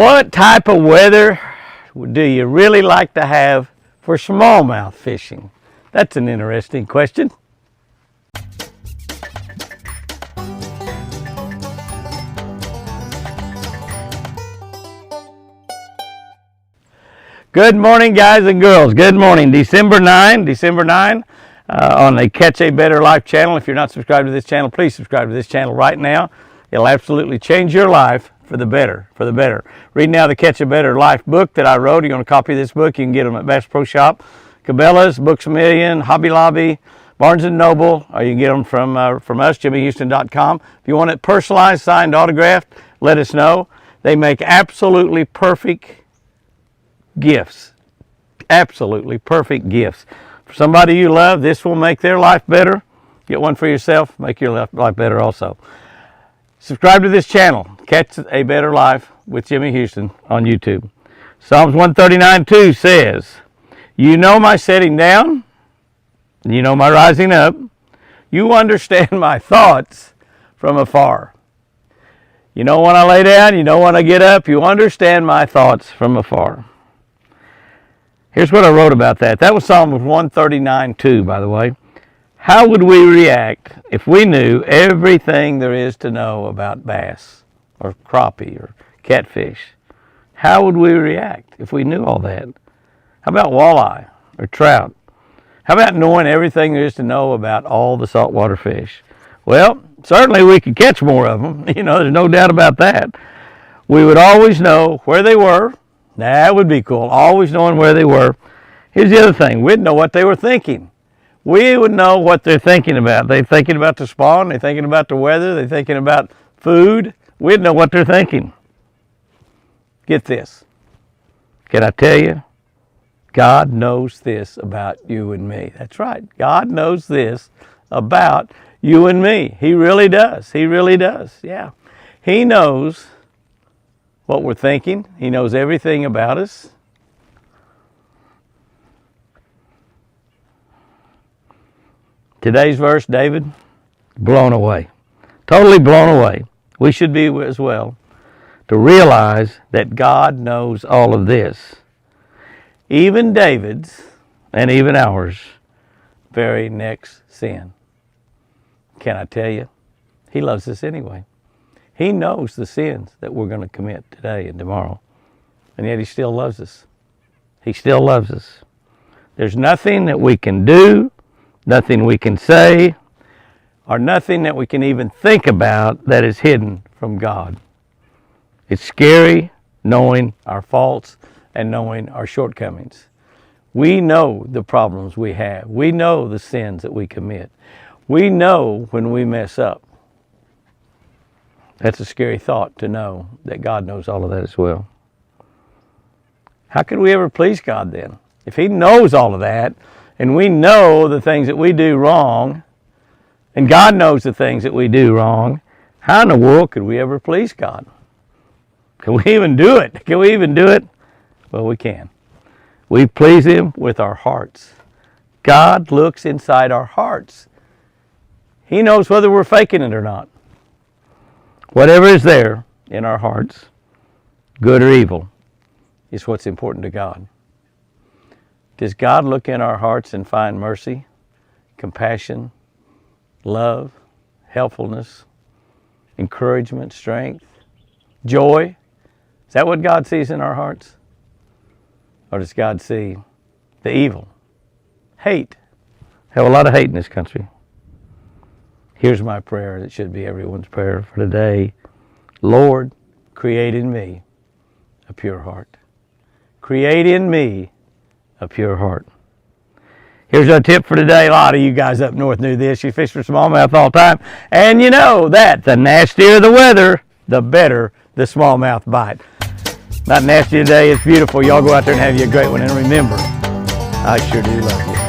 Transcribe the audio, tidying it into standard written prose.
What type of weather do you really like to have for smallmouth fishing? That's an interesting question. Good morning, guys and girls. Good morning. December 9 on the Catch a Better Life channel. If you're not subscribed to this channel, please subscribe to this channel right now. It'll absolutely change your life for the better, Read now the Catch a Better Life book that I wrote. You want a copy of this book, you can get them at Bass Pro Shop, Cabela's, Books A Million, Hobby Lobby, Barnes & Noble, or you can get them from us, jimmyhouston.com. If you want it personalized, signed, autographed, let us know. They make absolutely perfect gifts. Absolutely perfect gifts. For somebody you love, this will make their life better. Get one for yourself, make your life better also. Subscribe to this channel, Catch a Better Life with Jimmy Houston on YouTube. Psalms 139:2 says, "You know my sitting down, you know my rising up. You understand my thoughts from afar." You know when I lay down, you know when I get up, you understand my thoughts from afar. Here's what I wrote about that. That was Psalm 139:2, by the way. How would we react if we knew everything there is to know about bass or crappie or catfish? How would we react if we knew all that? How about walleye or trout? How about knowing everything there is to know about all the saltwater fish? Well, certainly we could catch more of them. There's no doubt about that. We would always know where they were. That would be cool, always knowing where they were. Here's the other thing. We'd know what they were thinking. We would know what they're thinking about. They're thinking about the spawn. They're thinking about the weather. They're thinking about food. We'd know what they're thinking. Get this. Can I tell you? God knows this about you and me. That's right. God knows this about you and me. He really does. He really does. Yeah. He knows what we're thinking. He knows everything about us. Today's verse, David, blown away. Totally blown away. We should be as well, to realize that God knows all of this. Even David's and even ours very next sin. Can I tell you? He loves us anyway. He knows the sins that we're going to commit today and tomorrow. And yet he still loves us. He still loves us. There's nothing that we can do, nothing we can say, or nothing that we can even think about that is hidden from God. It's scary knowing our faults and knowing our shortcomings. We know the problems we have. We know the sins that we commit. We know when we mess up. That's a scary thought, to know that God knows all of that as well. How could we ever please God then? If He knows all of that, and we know the things that we do wrong, and God knows the things that we do wrong, how in the world could we ever please God? Can we even do it? Can we even do it? Well, we can. We please Him with our hearts. God looks inside our hearts. He knows whether we're faking it or not. Whatever is there in our hearts, good or evil, is what's important to God. Does God look in our hearts and find mercy, compassion, love, helpfulness, encouragement, strength, joy? Is that what God sees in our hearts? Or does God see the evil, hate? We have a lot of hate in this country. Here's my prayer. It should be everyone's prayer for today. Lord, create in me a pure heart. Create in me a pure heart. Here's our tip for today. A lot of you guys up north knew this. You fish for smallmouth all the time. And you know that the nastier the weather, the better the smallmouth bite. Not nasty today. It's beautiful. Y'all go out there and have you a great one. And remember, I sure do love you.